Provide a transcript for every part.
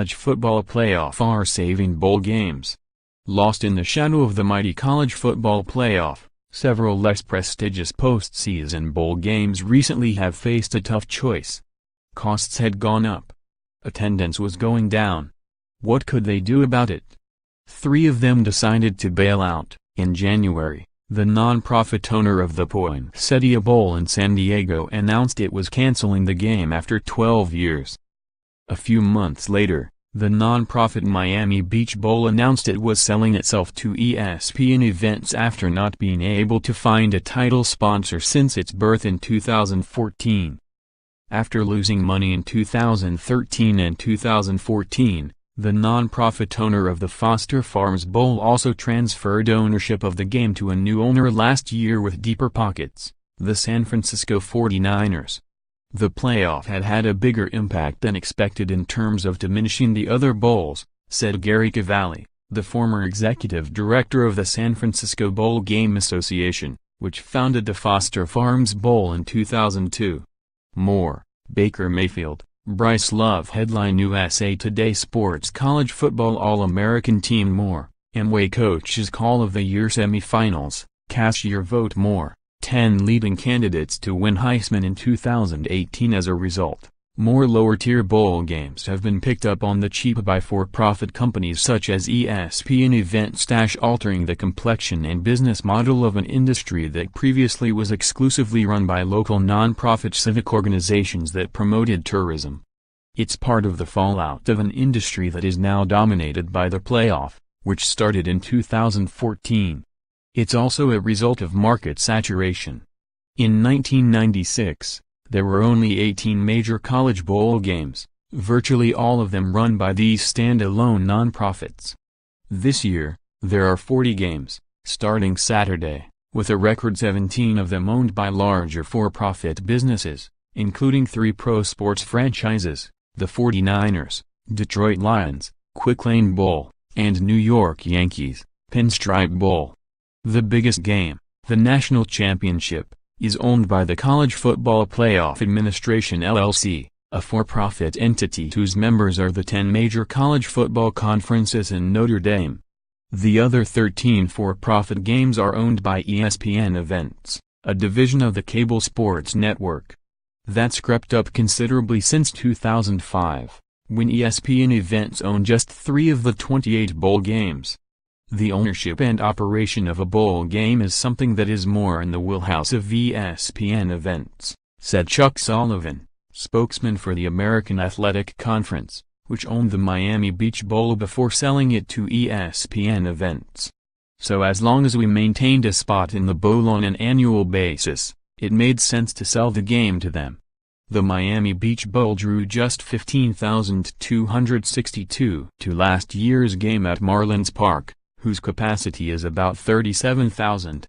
college football playoff are saving bowl games. Lost in the shadow of the mighty college football playoff, several less prestigious postseason bowl games recently have faced a tough choice. Costs had gone up. Attendance was going down. What could they do about it? Three of them decided to bail out. In January, the non-profit owner of the Poinsettia Bowl in San Diego announced it was canceling the game after 12 years. A few months later, the non-profit Miami Beach Bowl announced it was selling itself to ESPN events after not being able to find a title sponsor since its birth in 2014. After losing money in 2013 and 2014, the non-profit owner of the Foster Farms Bowl also transferred ownership of the game to a new owner last year with deeper pockets, the San Francisco 49ers. The playoff had had a bigger impact than expected in terms of diminishing the other bowls, said Gary Cavalli, the former executive director of the San Francisco Bowl Game Association, which founded the Foster Farms Bowl in 2002. More, Baker Mayfield, Bryce Love headline USA Today Sports College Football All-American Team More, Amway Coaches Call of the Year Semifinals, Cashier Vote More, 10 leading candidates to win Heisman in 2018 as a result. More lower-tier bowl games have been picked up on the cheap by for-profit companies such as ESPN events, altering the complexion and business model of an industry that previously was exclusively run by local non-profit civic organizations that promoted tourism. It's part of the fallout of an industry that is now dominated by the playoff, which started in 2014. It's also a result of market saturation. In 1996, there were only 18 major college bowl games, virtually all of them run by these standalone nonprofits. This year, there are 40 games, starting Saturday, with a record 17 of them owned by larger for-profit businesses, including 3 pro sports franchises, the 49ers, Detroit Lions, Quick Lane Bowl, and New York Yankees, Pinstripe Bowl. The biggest game, the national championship, is owned by the College Football Playoff Administration LLC, a for-profit entity whose members are the 10 major college football conferences in Notre Dame. The other 13 for-profit games are owned by ESPN Events, a division of the cable sports network. That's crept up considerably since 2005, when ESPN Events owned just 3 of the 28 bowl games. The ownership and operation of a bowl game is something that is more in the wheelhouse of ESPN Events, said Chuck Sullivan, spokesman for the American Athletic Conference, which owned the Miami Beach Bowl before selling it to ESPN Events. So as long as we maintained a spot in the bowl on an annual basis, it made sense to sell the game to them. The Miami Beach Bowl drew just 15,262 to last year's game at Marlins Park, whose capacity is about 37,000.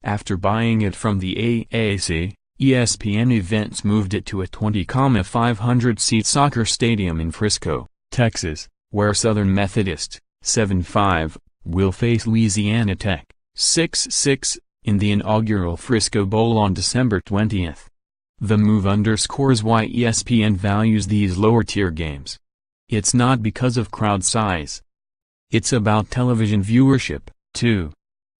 After buying it from the AAC, ESPN Events moved it to a 20,500-seat soccer stadium in Frisco, Texas, where Southern Methodist, 7-5, will face Louisiana Tech, 6-6, in the inaugural Frisco Bowl on December 20. The move underscores why ESPN values these lower-tier games. It's not because of crowd size. It's about television viewership, too.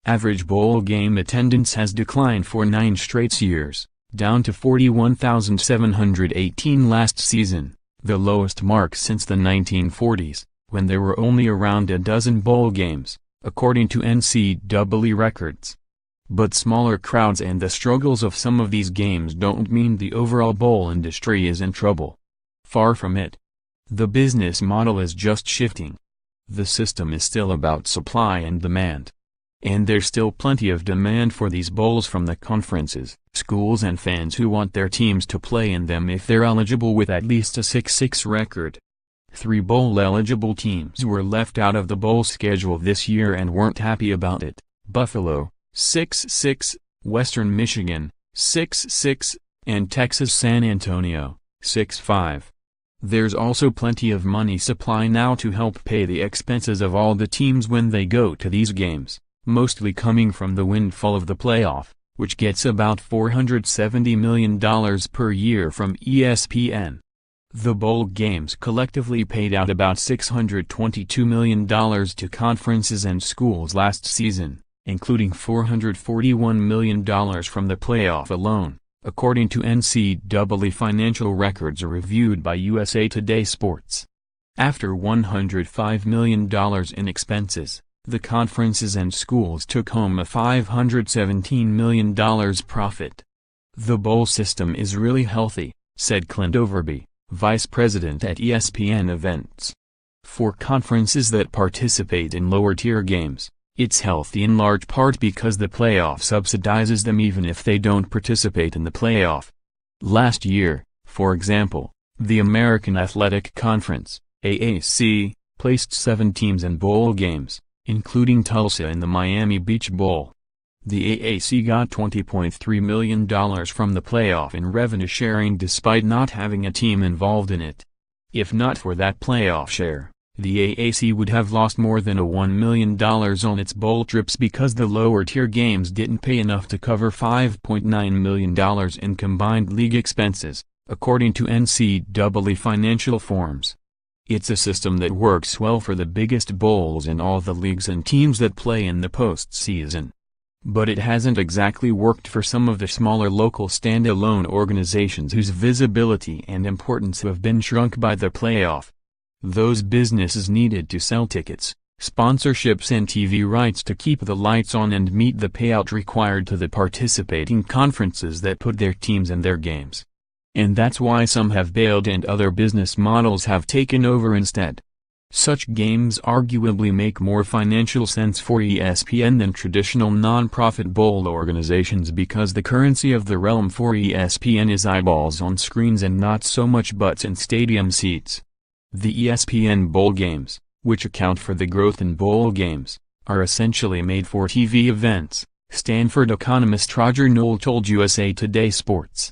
Average bowl game attendance has declined for 9 straight years, down to 41,718 last season, the lowest mark since the 1940s, when there were only around a dozen bowl games, according to NCAA records. But smaller crowds and the struggles of some of these games don't mean the overall bowl industry is in trouble. Far from it. The business model is just shifting. The system is still about supply and demand. And there's still plenty of demand for these bowls from the conferences, schools and fans who want their teams to play in them if they're eligible with at least a 6-6 record. 3 bowl-eligible teams were left out of the bowl schedule this year and weren't happy about it: Buffalo, 6-6, Western Michigan, 6-6, and Texas San Antonio, 6-5. There's also plenty of money supply now to help pay the expenses of all the teams when they go to these games, mostly coming from the windfall of the playoff, which gets about $470 million per year from ESPN. The bowl games collectively paid out about $622 million to conferences and schools last season, including $441 million from the playoff alone, according to NCAA financial records reviewed by USA Today Sports. After $105 million in expenses, the conferences and schools took home a $517 million profit. "The bowl system is really healthy," said Clint Overby, vice president at ESPN Events. "For conferences that participate in lower-tier games, it's healthy in large part because the playoff subsidizes them even if they don't participate in the playoff." Last year, for example, the American Athletic Conference, AAC, placed 7 teams in bowl games, including Tulsa in the Miami Beach Bowl. The AAC got $20.3 million from the playoff in revenue sharing despite not having a team involved in it. If not for that playoff share, the AAC would have lost more than $1 million on its bowl trips because the lower-tier games didn't pay enough to cover $5.9 million in combined league expenses, according to NCAA financial forms. It's a system that works well for the biggest bowls in all the leagues and teams that play in the postseason. But it hasn't exactly worked for some of the smaller local standalone organizations whose visibility and importance have been shrunk by the playoff. Those businesses needed to sell tickets, sponsorships and TV rights to keep the lights on and meet the payout required to the participating conferences that put their teams in their games. And that's why some have bailed and other business models have taken over instead. Such games arguably make more financial sense for ESPN than traditional non-profit bowl organizations because the currency of the realm for ESPN is eyeballs on screens and not so much butts in stadium seats. The ESPN bowl games, which account for the growth in bowl games, are essentially made for TV events, Stanford economist Roger Noll told USA Today Sports.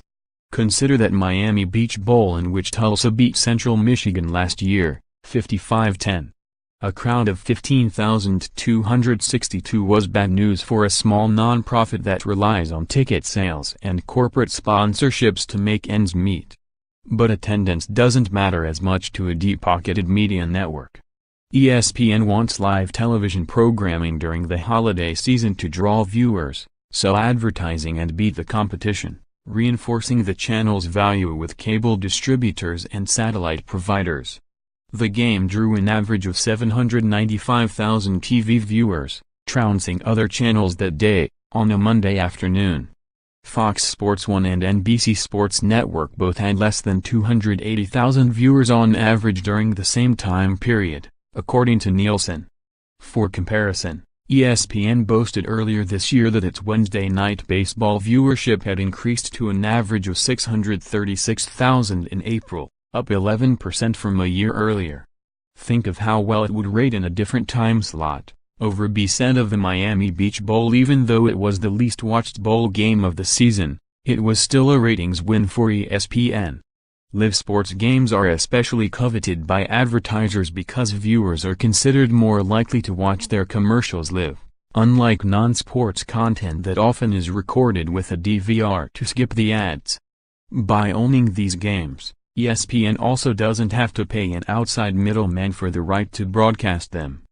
Consider that Miami Beach Bowl in which Tulsa beat Central Michigan last year, 55-10. A crowd of 15,262 was bad news for a small nonprofit that relies on ticket sales and corporate sponsorships to make ends meet. But attendance doesn't matter as much to a deep-pocketed media network. ESPN wants live television programming during the holiday season to draw viewers, sell advertising and beat the competition, reinforcing the channel's value with cable distributors and satellite providers. The game drew an average of 795,000 TV viewers, trouncing other channels that day, on a Monday afternoon. Fox Sports 1 and NBC Sports Network both had less than 280,000 viewers on average during the same time period, according to Nielsen. For comparison, ESPN boasted earlier this year that its Wednesday night baseball viewership had increased to an average of 636,000 in April, up 11% from a year earlier. Think of how well it would rate in a different time slot, Overby said of the Miami Beach Bowl. Even though it was the least watched bowl game of the season, it was still a ratings win for ESPN. Live sports games are especially coveted by advertisers because viewers are considered more likely to watch their commercials live, unlike non-sports content that often is recorded with a DVR to skip the ads. By owning these games, ESPN also doesn't have to pay an outside middleman for the right to broadcast them.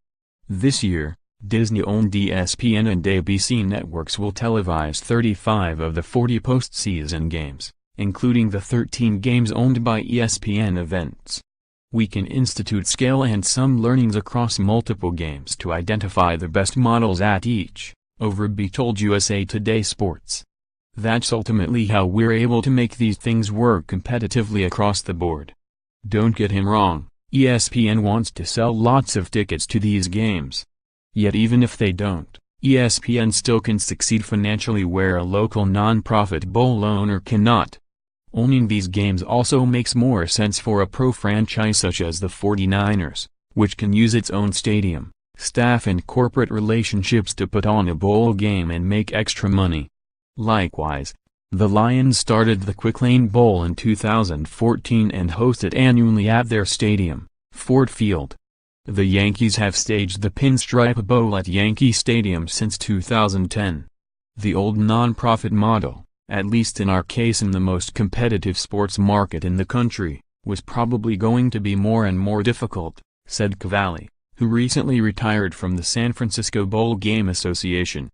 This year, Disney-owned ESPN and ABC networks will televise 35 of the 40 postseason games, including the 13 games owned by ESPN Events. We can institute scale and some learnings across multiple games to identify the best models at each, Overby told USA Today Sports. That's ultimately how we're able to make these things work competitively across the board. Don't get him wrong, ESPN wants to sell lots of tickets to these games. Yet even if they don't, ESPN still can succeed financially where a local non-profit bowl owner cannot. Owning these games also makes more sense for a pro franchise such as the 49ers, which can use its own stadium, staff and corporate relationships to put on a bowl game and make extra money. Likewise, the Lions started the Quick Lane Bowl in 2014 and host it annually at their stadium, Ford Field. The Yankees have staged the Pinstripe Bowl at Yankee Stadium since 2010. The old non-profit model, at least in our case in the most competitive sports market in the country, was probably going to be more and more difficult, said Cavalli, who recently retired from the San Francisco Bowl Game Association.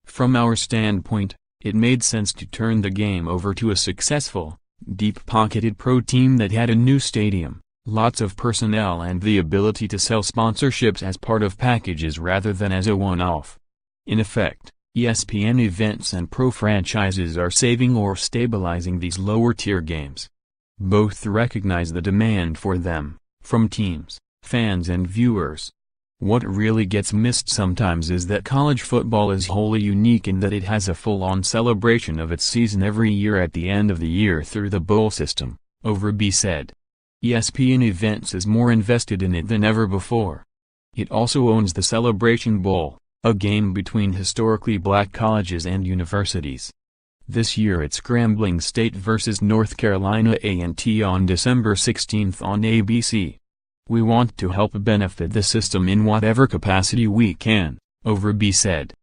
From our standpoint, it made sense to turn the game over to a successful, deep-pocketed pro team that had a new stadium, lots of personnel and the ability to sell sponsorships as part of packages rather than as a one-off. In effect, ESPN events and pro franchises are saving or stabilizing these lower-tier games. Both recognize the demand for them, from teams, fans and viewers. What really gets missed sometimes is that college football is wholly unique in that it has a full-on celebration of its season every year at the end of the year through the bowl system, Overby said. ESPN Events is more invested in it than ever before. It also owns the Celebration Bowl, a game between historically black colleges and universities. This year it's Grambling State vs. North Carolina A&T on December 16 on ABC. We want to help benefit the system in whatever capacity we can, Overby said.